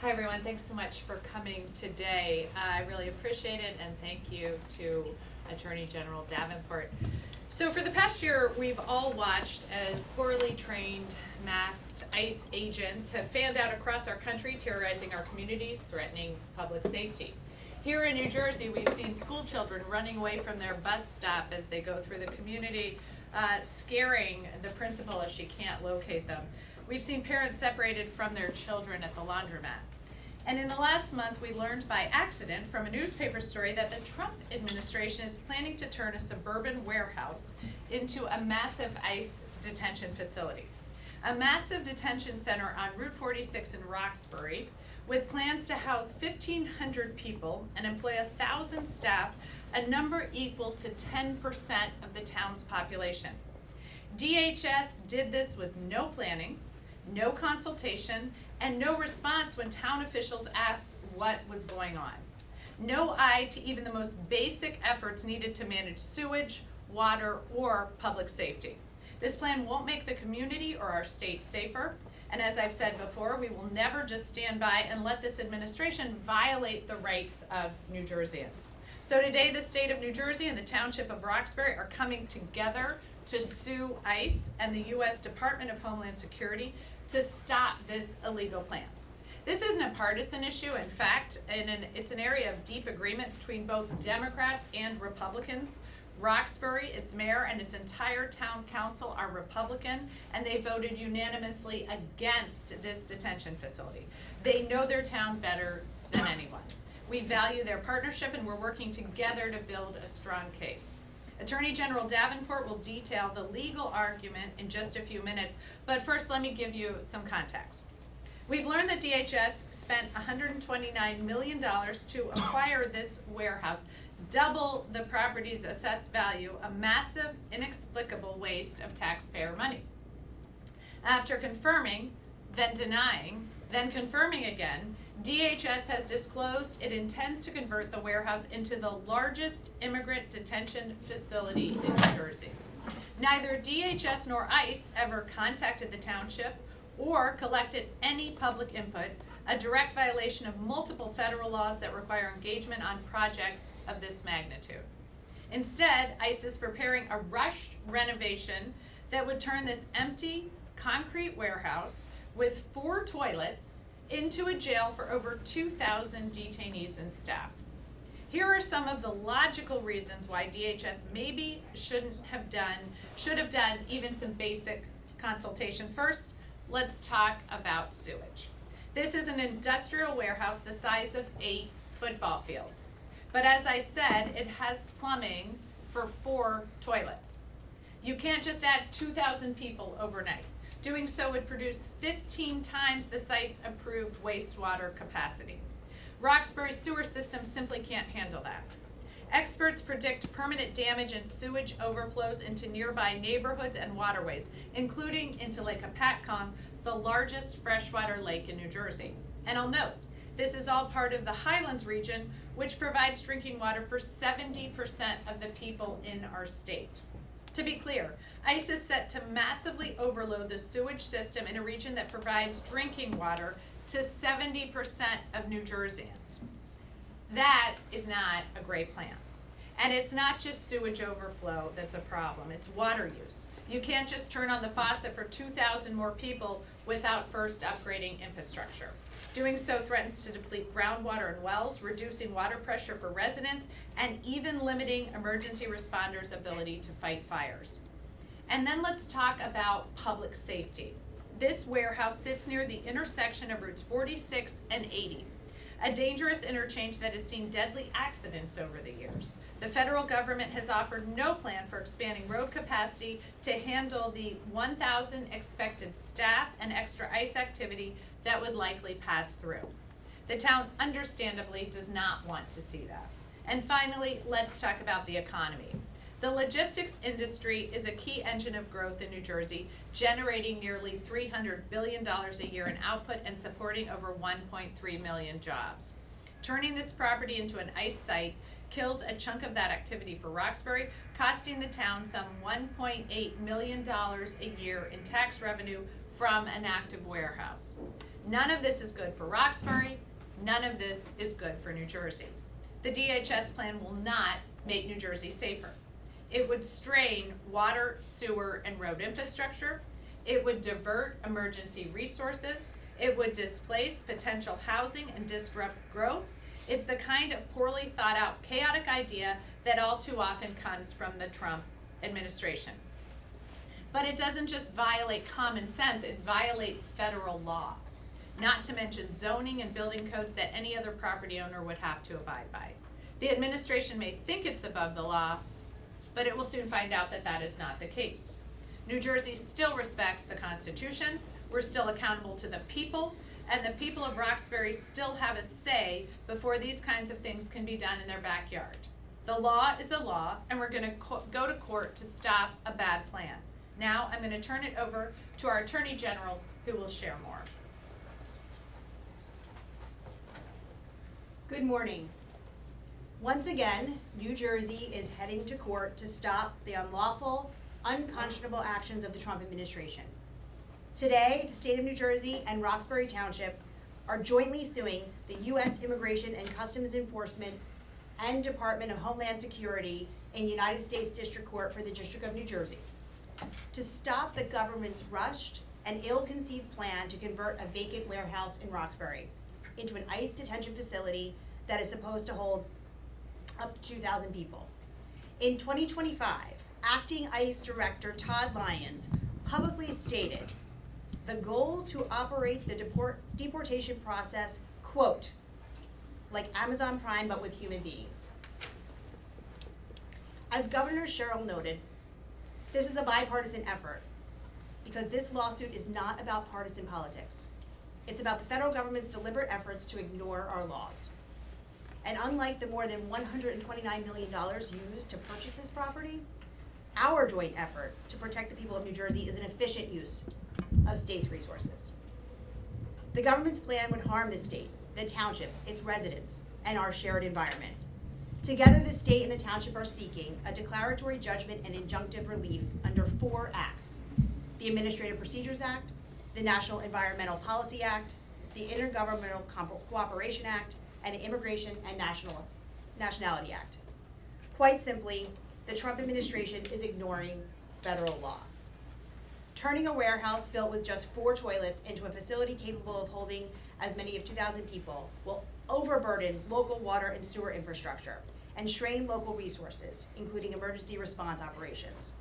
Hi everyone, thanks so much for coming today. I really appreciate it, and thank you to Attorney General Davenport. So for the past year, we've all watched as poorly trained, masked ICE agents have fanned out across our country, terrorizing our communities, threatening public safety. Here in New Jersey, we've seen school children running away from their bus stop as they go through the community, scaring the principal as she can't locate them. We've seen parents separated from their children at the laundromat. And in the last month, we learned by accident from a newspaper story that the Trump administration is planning to turn a suburban warehouse into a massive ICE detention facility. A massive detention center on Route 46 in Roxbury, with plans to house 1,500 people and employ 1,000 staff, a number equal to 10% of the town's population. DHS did this with no planning, no consultation, and no response when town officials asked what was going on. No eye to even the most basic efforts needed to manage sewage, water, or public safety. This plan won't make the community or our state safer, and as I've said before, we will never just stand by and let this administration violate the rights of New Jerseyans. So today, the state of New Jersey and the township of Roxbury are coming together to sue ICE and the U.S. Department of Homeland Security to stop this illegal plan. This isn't a partisan issue. In fact, it's an area of deep agreement between both Democrats and Republicans. Roxbury, its mayor, and its entire town council are Republican, and they voted unanimously against this detention facility. They know their town better than anyone. We value their partnership, and we're working together to build a strong case. Attorney General Davenport will detail the legal argument in just a few minutes, but first let me give you some context. We've learned that DHS spent $129 million to acquire this warehouse, double the property's assessed value, a massive, inexplicable waste of taxpayer money. After confirming, then denying, then confirming again, DHS has disclosed it intends to convert the warehouse into the largest immigrant detention facility in New Jersey. Neither DHS nor ICE ever contacted the township or collected any public input, a direct violation of multiple federal laws that require engagement on projects of this magnitude. Instead, ICE is preparing a rushed renovation that would turn this empty concrete warehouse with 4 toilets into a jail for over 2,000 detainees and staff. Here are some of the logical reasons why DHS maybe should have done even some basic consultation. First, let's talk about sewage. This is an industrial warehouse the size of 8 football fields. But as I said, it has plumbing for 4 toilets. You can't just add 2,000 people overnight. Doing so would produce 15 times the site's approved wastewater capacity. Roxbury's sewer system simply can't handle that. Experts predict permanent damage and sewage overflows into nearby neighborhoods and waterways, including into Lake Apatcong, the largest freshwater lake in New Jersey. And I'll note, this is all part of the Highlands region, which provides drinking water for 70% of the people in our state. To be clear, ICE is set to massively overload the sewage system in a region that provides drinking water to 70% of New Jerseyans. That is not a great plan. And it's not just sewage overflow that's a problem, it's water use. You can't just turn on the faucet for 2,000 more people without first upgrading infrastructure. Doing so threatens to deplete groundwater and wells, reducing water pressure for residents, and even limiting emergency responders' ability to fight fires. And then let's talk about public safety. This warehouse sits near the intersection of routes 46 and 80, a dangerous interchange that has seen deadly accidents over the years. The federal government has offered no plan for expanding road capacity to handle the 1,000 expected staff and extra ICE activity that would likely pass through. The town understandably does not want to see that. And finally, let's talk about the economy. The logistics industry is a key engine of growth in New Jersey, generating nearly $300 billion a year in output and supporting over 1.3 million jobs. Turning this property into an ICE site kills a chunk of that activity for Roxbury, costing the town some $1.8 million a year in tax revenue from an active warehouse. None of this is good for Roxbury. None of this is good for New Jersey. The DHS plan will not make New Jersey safer. It would strain water, sewer, and road infrastructure. It would divert emergency resources. It would displace potential housing and disrupt growth. It's the kind of poorly thought out, chaotic idea that all too often comes from the Trump administration. But it doesn't just violate common sense, it violates federal law, not to mention zoning and building codes that any other property owner would have to abide by. The administration may think it's above the law, but it will soon find out that that is not the case. New Jersey still respects the Constitution, we're still accountable to the people, and the people of Roxbury still have a say before these kinds of things can be done in their backyard. The law is the law, and we're gonna go to court to stop a bad plan. Now I'm gonna turn it over to our Attorney General, who will share more. Good morning. Once again, New Jersey is heading to court to stop the unlawful, unconscionable actions of the Trump administration. Today, the state of New Jersey and Roxbury Township are jointly suing the U.S. Immigration and Customs Enforcement and Department of Homeland Security in United States District Court for the District of New Jersey to stop the government's rushed and ill-conceived plan to convert a vacant warehouse in Roxbury into an ICE detention facility that is supposed to hold up to 2,000 people. In 2025, Acting ICE Director Todd Lyons publicly stated the goal to operate the deportation process, quote, like Amazon Prime but with human beings. As Governor Sherrill noted, this is a bipartisan effort because this lawsuit is not about partisan politics. It's about the federal government's deliberate efforts to ignore our laws. And unlike the more than $129 million used to purchase this property, our joint effort to protect the people of New Jersey is an efficient use of state's resources. The government's plan would harm the state, the township, its residents, and our shared environment. Together, the state and the township are seeking a declaratory judgment and injunctive relief under 4 acts: the Administrative Procedures Act, the National Environmental Policy Act, the Intergovernmental Cooperation Act, and the Immigration and Nationality Act. Quite simply, the Trump administration is ignoring federal law. Turning a warehouse built with just 4 toilets into a facility capable of holding as many as 2,000 people will overburden local water and sewer infrastructure and strain local resources, including emergency response operations.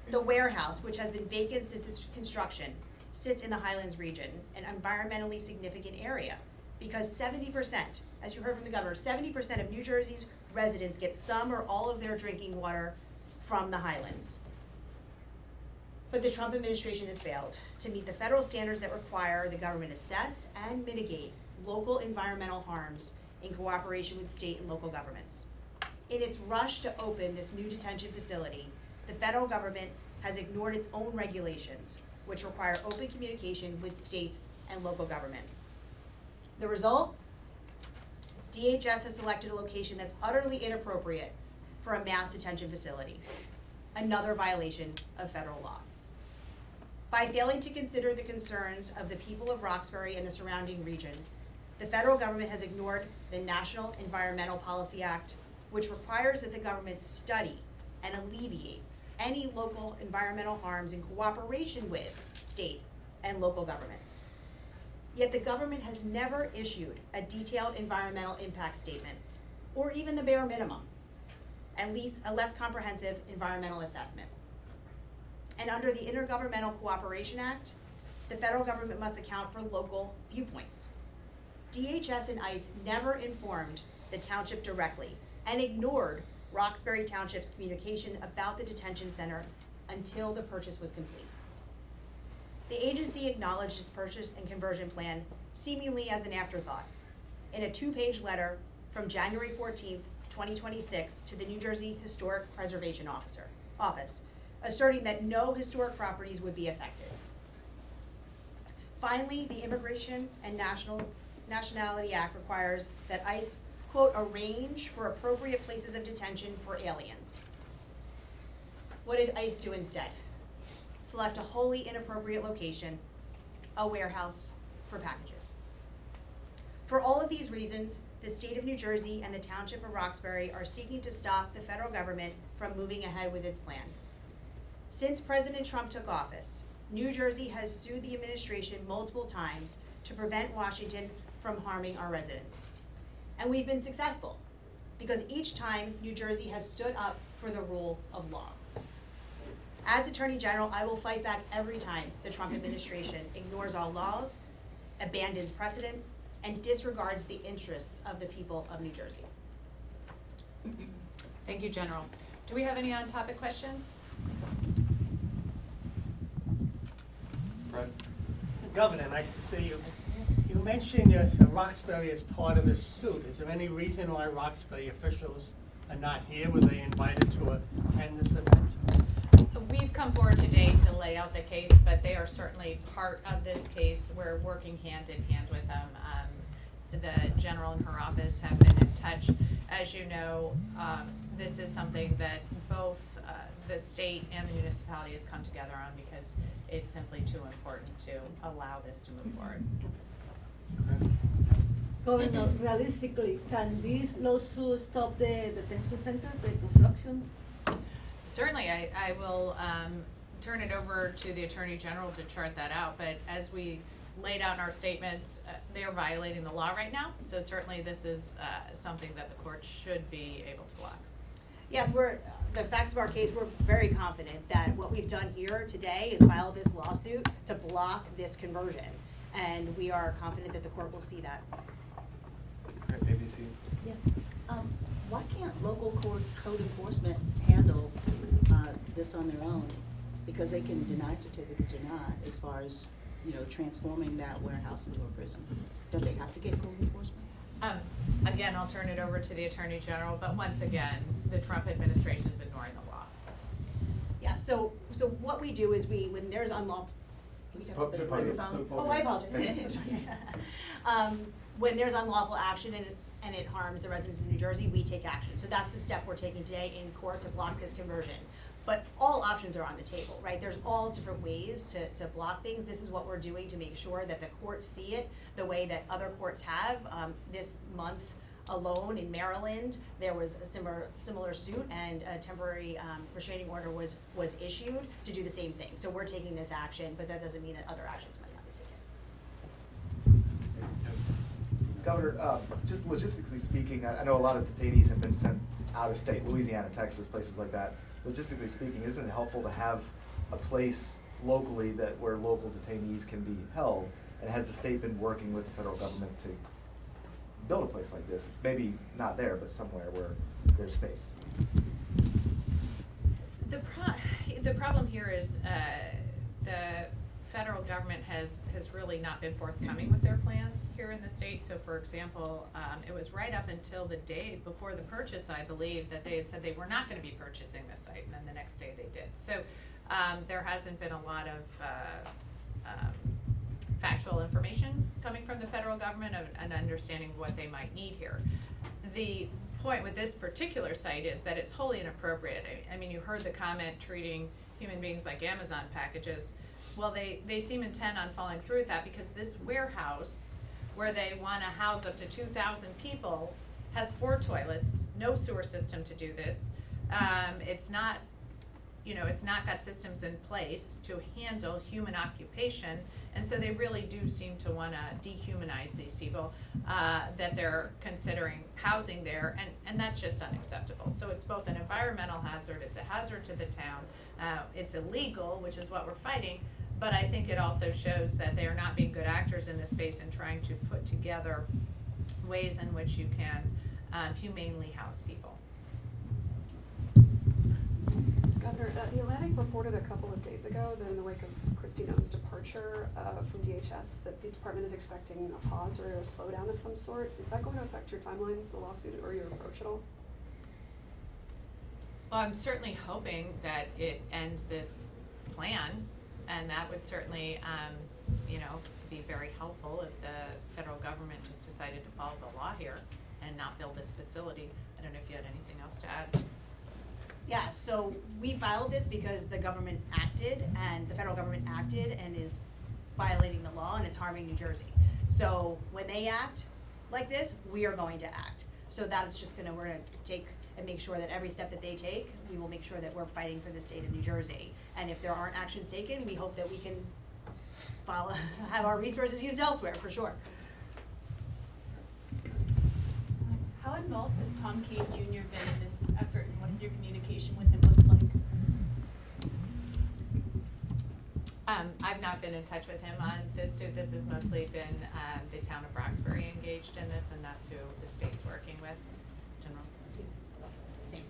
The warehouse, which has been vacant since its construction, sits in the Highlands region, an environmentally significant area, because 70%, as you heard from the governor, 70% of New Jersey's residents get some or all of their drinking water from the Highlands. But the Trump administration has failed to meet the federal standards that require the government assess and mitigate local environmental harms in cooperation with state and local governments. In its rush to open this new detention facility, the federal government has ignored its own regulations, which require open communication with states and local government. The result? DHS has selected a location that's utterly inappropriate for a mass detention facility, another violation of federal law. By failing to consider the concerns of the people of Roxbury and the surrounding region, the federal government has ignored the National Environmental Policy Act, which requires that the government study and alleviate any local environmental harms in cooperation with state and local governments. Yet the government has never issued a detailed environmental impact statement, or even the bare minimum, at least a less comprehensive environmental assessment. And under the Intergovernmental Cooperation Act, the federal government must account for local viewpoints. DHS and ICE never informed the township directly and ignored Roxbury Township's communication about the detention center until the purchase was complete. The agency acknowledged its purchase and conversion plan seemingly as an afterthought in a 2-page letter from January 14th, 2026 to the New Jersey Historic Preservation Office, asserting that no historic properties would be affected. Finally, the Immigration and Nationality Act requires that ICE, quote, arrange for appropriate places of detention for aliens. What did ICE do instead? Select a wholly inappropriate location, a warehouse for packages. For all of these reasons, the state of New Jersey and the township of Roxbury are seeking to stop the federal government from moving ahead with its plan. Since President Trump took office, New Jersey has sued the administration multiple times to prevent Washington from harming our residents. And we've been successful, because each time New Jersey has stood up for the rule of law. As Attorney General, I will fight back every time the Trump administration ignores our laws, abandons precedent, and disregards the interests of the people of New Jersey. Thank you, General. Do we have any on-topic questions? Fred? Governor, nice to see you. You mentioned Roxbury as part of this suit. Is there any reason why Roxbury officials are not here? Were they invited to attend this event? We've come forward today to lay out the case, but they are certainly part of this case. We're working hand in hand with them. The general in her office have been in touch. As you know, this is something that both the state and the municipality have come together on because it's simply too important to allow this to move forward. Governor, realistically, can this lawsuit stop the detention center, the construction? Certainly, I will turn it over to the Attorney General to chart that out, but as we laid out in our statements, they are violating the law right now, so certainly this is something that the court should be able to block. Yes, the facts of our case, we're very confident that what we've done here today is file this lawsuit to block this conversion. And we are confident that the court will see that. ABC? Yeah. Why can't local code enforcement handle this on their own? Because they can deny certificates or not, as far as, transforming that warehouse into a prison. Don't they have to get code enforcement? Again, I'll turn it over to the Attorney General, but once again, the Trump administration is ignoring the law. Yeah, so what we do is when there's unlawful, oh, I apologize. When there's unlawful action and it harms the residents of New Jersey, we take action. So that's the step we're taking today in court to block this conversion. But all options are on the table, right? There's all different ways to block things. This is what we're doing to make sure that the courts see it the way that other courts have. This month alone in Maryland, there was a similar suit, and a temporary restraining order was issued to do the same thing. So we're taking this action, but that doesn't mean that other actions might not be taken. Governor, just logistically speaking, I know a lot of detainees have been sent out of state, Louisiana, Texas, places like that. Logistically speaking, isn't it helpful to have a place locally where local detainees can be held? And has the state been working with the federal government to build a place like this? Maybe not there, but somewhere where there's space. The problem here is the federal government has really not been forthcoming with their plans here in the state. So for example, it was right up until the day before the purchase, I believe, that they had said they were not going to be purchasing this site, and then the next day they did. So there hasn't been a lot of factual information coming from the federal government and understanding what they might need here. The point with this particular site is that it's wholly inappropriate. I mean, you heard the comment treating human beings like Amazon packages. Well, they seem intent on following through with that, because this warehouse, where they want to house up to 2,000 people, has 4 toilets, no sewer system to do this. It's not got systems in place to handle human occupation, and so they really do seem to want to dehumanize these people that they're considering housing there, and that's just unacceptable. So it's both an environmental hazard, it's a hazard to the town, it's illegal, which is what we're fighting, but I think it also shows that they are not being good actors in this space and trying to put together ways in which you can humanely house people. Governor, The Atlantic reported a couple of days ago that in the wake of Kristi Noem's departure from DHS, that the department is expecting a pause or a slowdown of some sort. Is that going to affect your timeline, the lawsuit, or your approach at all? Well, I'm certainly hoping that it ends this plan, and that would certainly, be very helpful if the federal government just decided to follow the law here and not build this facility. I don't know if you had anything else to add. Yeah, so we filed this because the government acted, and the federal government acted and is violating the law, and it's harming New Jersey. So when they act, like this, we are going to act. So that's just we're gonna take and make sure that every step that they take, we will make sure that we're fighting for the state of New Jersey. And if there aren't actions taken, we hope that we can have our resources used elsewhere, for sure. How involved has Tom Cave Jr. been in this effort, and what has your communication with him looked like? I've not been in touch with him on this suit. This has mostly been the town of Roxbury engaged in this, and that's who the state's working with. General? Same.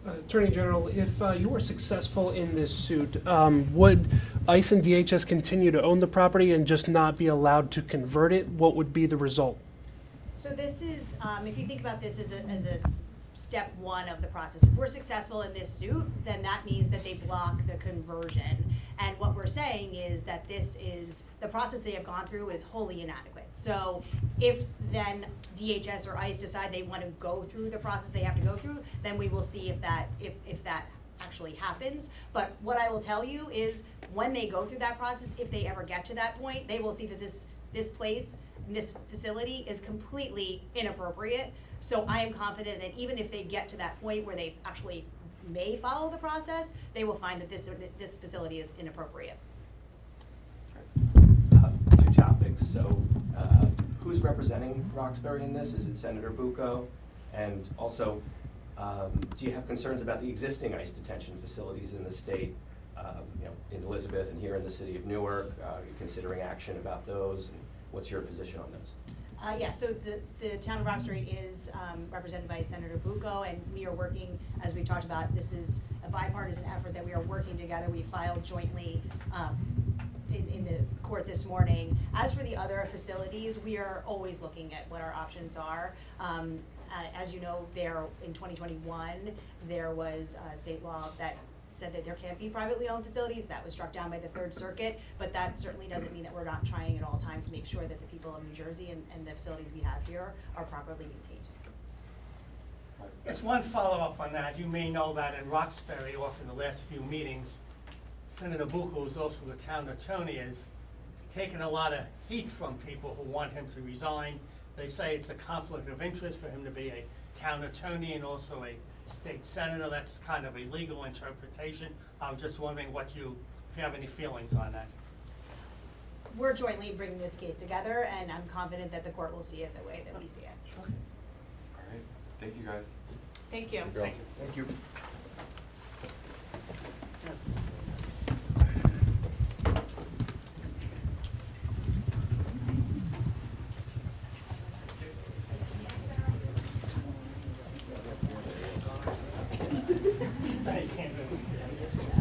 Attorney General, if you were successful in this suit, would ICE and DHS continue to own the property and just not be allowed to convert it? What would be the result? So this is, if you think about this as a step one of the process, if we're successful in this suit, then that means that they block the conversion. And what we're saying is that the process they have gone through is wholly inadequate. So if then DHS or ICE decide they want to go through the process they have to go through, then we will see if that actually happens. But what I will tell you is when they go through that process, if they ever get to that point, they will see that this place, this facility is completely inappropriate. So I am confident that even if they get to that point where they actually may follow the process, they will find that this facility is inappropriate. Two topics. So who's representing Roxbury in this? Is it Senator Bucco? And also, do you have concerns about the existing ICE detention facilities in the state, in Elizabeth and here in the city of Newark? Are you considering action about those? And what's your position on those? Yeah, so the town of Roxbury is represented by Senator Bucco, and we are working, as we talked about, this is a bipartisan effort that we are working together. We filed jointly in the court this morning. As for the other facilities, we are always looking at what our options are. As you know, in 2021, there was a state law that said that there can't be privately owned facilities. That was struck down by the Third Circuit, but that certainly doesn't mean that we're not trying at all times to make sure that the people of New Jersey and the facilities we have here are properly maintained. Just one follow-up on that. You may know that in Roxbury, off in the last few meetings, Senator Bucco, who's also the town attorney, has taken a lot of heat from people who want him to resign. They say it's a conflict of interest for him to be a town attorney and also a state senator. That's kind of a legal interpretation. I'm just wondering if you have any feelings on that. We're jointly bringing this case together, and I'm confident that the court will see it the way that we see it. All right. Thank you, guys. Thank you. Thank you.